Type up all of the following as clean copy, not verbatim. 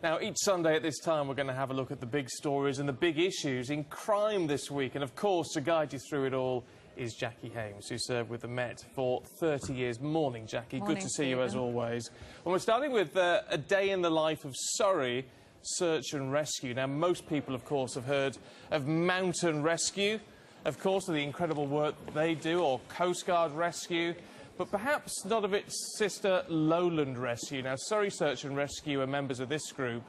Now, each Sunday at this time, we're going to have a look at the big stories and the big issues in crime this week. And, of course, to guide you through it all is Jackie Hames, who served with the Met for 30 years. Morning, Jackie. Morning, good to see Stephen. you, as always. And we're starting with a day in the life of Surrey Search and Rescue. Now, most people, of course, have heard of Mountain Rescue, of course, of the incredible work they do, or Coast Guard Rescue, but perhaps not of its sister Lowland Rescue. Now, Surrey Search and Rescue are members of this group.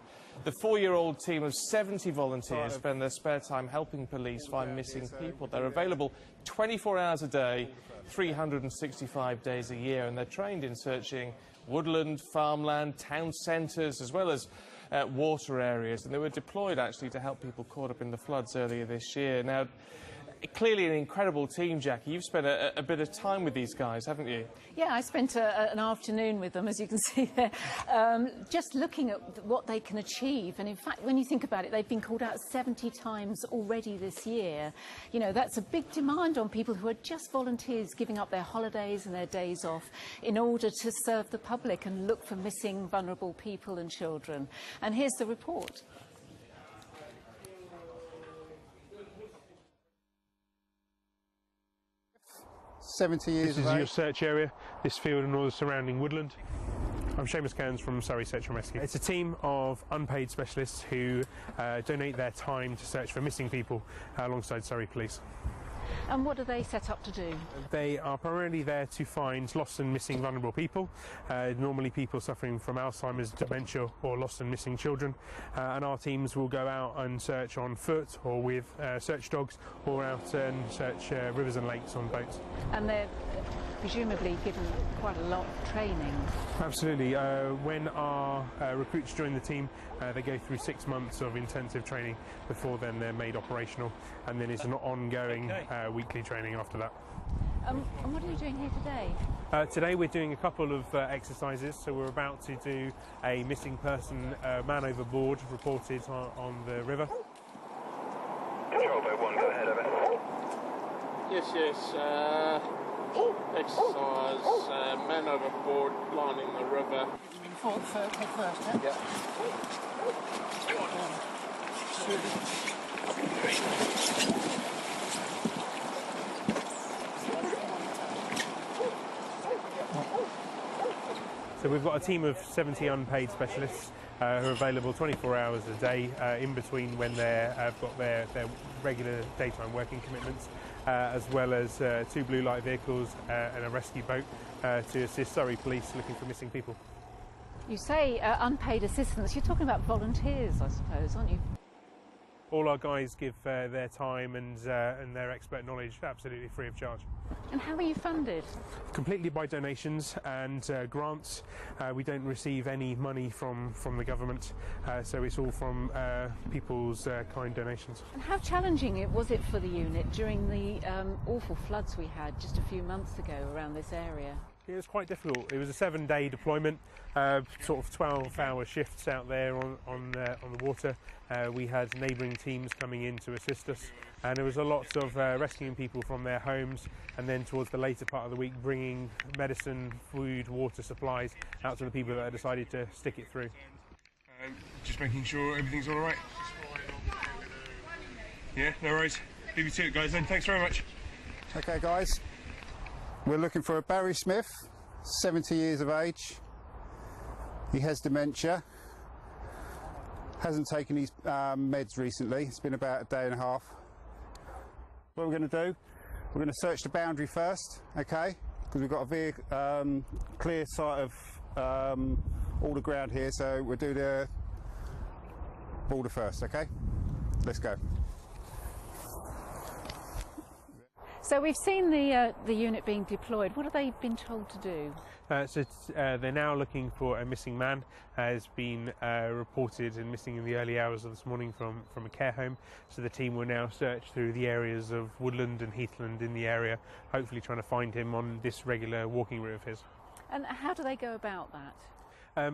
The 4-year-old team of 70 volunteers spend their spare time helping police find missing people. They're available 24 hours a day, 365 days a year, and they're trained in searching woodland, farmland, town centres, as well as water areas. And they were deployed, actually, to help people caught up in the floods earlier this year. Now, clearly an incredible team, Jackie. You've spent a bit of time with these guys, haven't you? Yeah, I spent an afternoon with them, as you can see there, just looking at what they can achieve. And in fact, when you think about it, they've been called out 70 times already this year. You know, that's a big demand on people who are just volunteers, giving up their holidays and their days off in order to serve the public and look for missing, vulnerable people and children. And here's the report. This is your search area, this field and all the surrounding woodland. I'm Seamus Cairns from Surrey Search and Rescue. It's a team of unpaid specialists who donate their time to search for missing people alongside Surrey Police. And what do they set up to do? They are primarily there to find lost and missing vulnerable people, normally people suffering from Alzheimer's, dementia or lost and missing children. And our teams will go out and search on foot or with search dogs, or out and search rivers and lakes on boats. And they're presumably given quite a lot of training. Absolutely. When our recruits join the team, they go through 6 months of intensive training before then they're made operational, and then it's an ongoing weekly training after that. And what are you doing here today? Today we're doing a couple of exercises. So we're about to do a missing person, man overboard, reported on the river. Control boat 1, go ahead, over. Yes. Exercise, men overboard, lining the river. Take first, eh? Yeah. So we've got a team of 70 unpaid specialists who are available 24 hours a day in between when they've got their regular daytime working commitments, as well as 2 blue light vehicles and a rescue boat to assist Surrey Police looking for missing people. You say unpaid assistance. You're talking about volunteers, I suppose, aren't you? All our guys give their time and their expert knowledge absolutely free of charge. And how are you funded? Completely by donations and grants. We don't receive any money from the government, so it's all from people's kind donations. And how challenging was it for the unit during the awful floods we had just a few months ago around this area? It was quite difficult. It was a 7-day deployment, sort of 12-hour shifts out there on the water. We had neighbouring teams coming in to assist us, and there was a lot of rescuing people from their homes, and then towards the later part of the week bringing medicine, food, water supplies out to the people that had decided to stick it through. Just making sure everything's all right. Yeah, no worries. Leave you to it, guys, then. Thanks very much. Okay, guys. We're looking for a Barry Smith, 70 years of age. He has dementia. Hasn't taken his meds recently. It's been about a day and a half. What we're going to do, we're going to search the boundary first, okay? Because we've got a clear sight of all the ground here, so we'll do the border first, okay? Let's go. So we've seen the unit being deployed. What have they been told to do? They're now looking for a missing man. Has been reported and missing in the early hours of this morning from a care home. So the team will now search through the areas of woodland and heathland in the area, hopefully trying to find him on this regular walking route of his. And how do they go about that?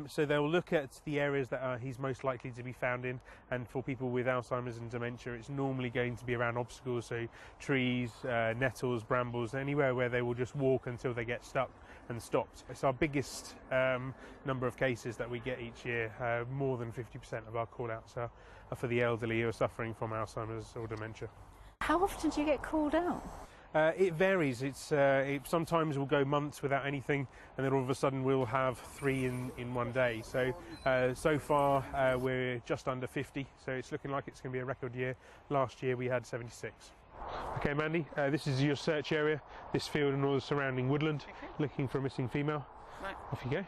So they'll look at the areas that he's most likely to be found in, and for people with Alzheimer's and dementia, it's normally going to be around obstacles, so trees, nettles, brambles, anywhere where they will just walk until they get stuck and stopped. It's our biggest number of cases that we get each year. More than 50% of our call-outs are for the elderly who are suffering from Alzheimer's or dementia. How often do you get called out? It varies. It sometimes will go months without anything, and then all of a sudden we'll have 3 in one day. So far we're just under 50, so it's looking like it's going to be a record year. Last year we had 76. Okay, Mandy, this is your search area, this field and all the surrounding woodland, looking for a missing female. Right. Off you go.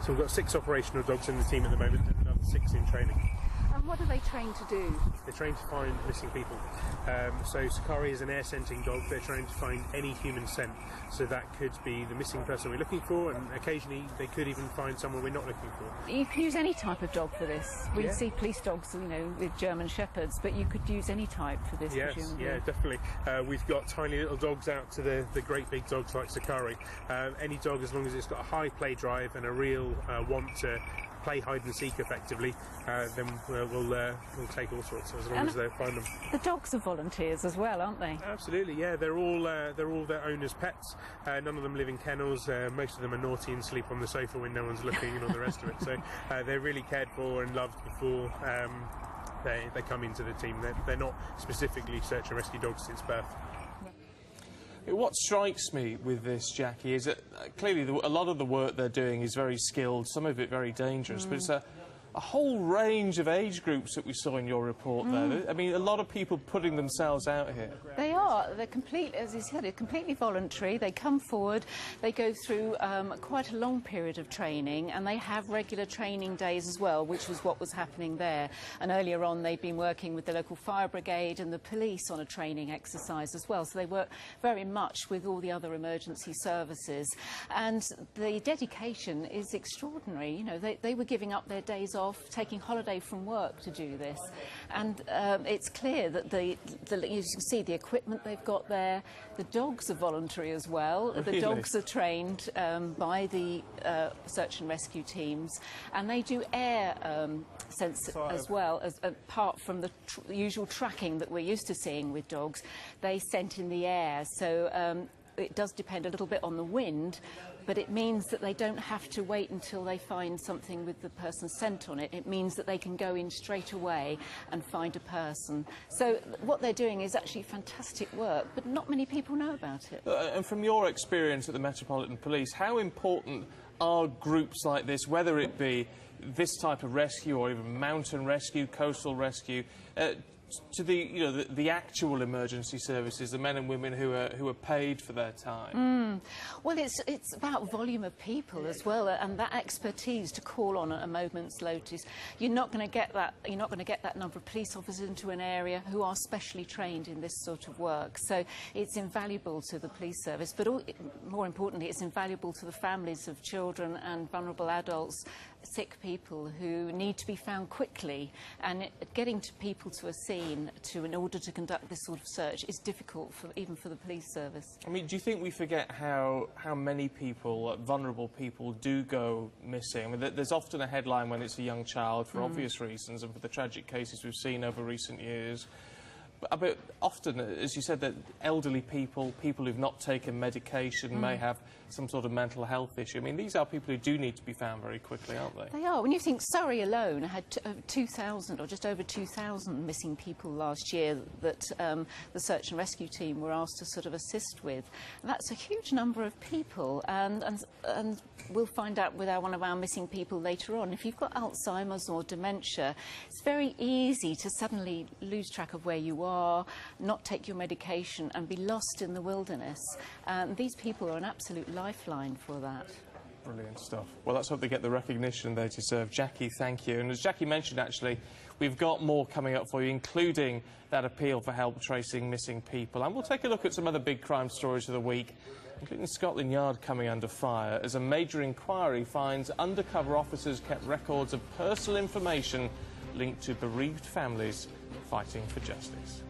So we've got 6 operational dogs in the team at the moment, and another 6 in training. And what are they trained to do? They're trained to find missing people. So Sakari is an air scenting dog. They're trained to find any human scent. So that could be the missing person we're looking for, and occasionally they could even find someone we're not looking for. You can use any type of dog for this. We see police dogs, with German Shepherds, but you could use any type for this. Yes, presumably. yeah, definitely. We've got tiny little dogs out to the great big dogs like Sakari. Any dog, as long as it's got a high play drive and a real want to play hide and seek effectively, then we'll take all sorts as long as they find them. The dogs are volunteers as well, aren't they? Absolutely, yeah. They're all their owners' pets. None of them live in kennels. Most of them are naughty and sleep on the sofa when no one's looking and all the rest of it. So they're really cared for and loved before they come into the team. They're not specifically search and rescue dogs since birth. What strikes me with this, Jackie, is that clearly a lot of the work they're doing is very skilled, some of it very dangerous, but it's a whole range of age groups that we saw in your report there. I mean, a lot of people putting themselves out here. They are. They're completely, as you said, they're completely voluntary. They come forward, they go through quite a long period of training, and they have regular training days as well, which was what was happening there. And earlier on, they've been working with the local fire brigade and the police on a training exercise as well. So they work very much with all the other emergency services. And the dedication is extraordinary. They were giving up their days off, taking holiday from work to do this, and it's clear that you can see the equipment they've got there. The dogs are voluntary as well. Really? The dogs are trained by the search and rescue teams, and they do air sense as well, as apart from the usual tracking that we're used to seeing with dogs. They scent in the air, so it does depend a little bit on the wind, but it means that they don't have to wait until they find something with the person's scent on it. It means that they can go in straight away and find a person. So what they're doing is actually fantastic work, but not many people know about it. And from your experience at the Metropolitan Police, how important are groups like this, whether it be this type of rescue or even mountain rescue, coastal rescue, to the actual emergency services, the men and women who are paid for their time? Well, it's about volume of people as well, and that expertise to call on at a moment's notice. You're not going to get that. You're not going to get that number of police officers into an area who are specially trained in this sort of work. So it's invaluable to the police service, but more importantly, it's invaluable to the families of children and vulnerable adults, sick people who need to be found quickly. And getting to people to a scene in order to conduct this sort of search is difficult even for the police service. I mean, do you think we forget how many people, vulnerable people, do go missing? I mean, there's often a headline when it's a young child for obvious reasons, and for the tragic cases we've seen over recent years. But often, as you said, that elderly people, people who've not taken medication, may have some sort of mental health issue. I mean, these are people who do need to be found very quickly, aren't they? They are. When you think Surrey alone had 2,000 or just over 2,000 missing people last year that the search and rescue team were asked to sort of assist with. And that's a huge number of people, and we'll find out with one of our missing people later on. If you've got Alzheimer's or dementia, it's very easy to suddenly lose track of where you are, not take your medication and be lost in the wilderness. These people are an absolute lifeline for that. Brilliant stuff. Well, let's hope they get the recognition they deserve. Jackie, thank you. And as Jackie mentioned, actually, we've got more coming up for you, including that appeal for help tracing missing people. And we'll take a look at some other big crime stories of the week, including Scotland Yard coming under fire as a major inquiry finds undercover officers kept records of personal information linked to bereaved families fighting for justice.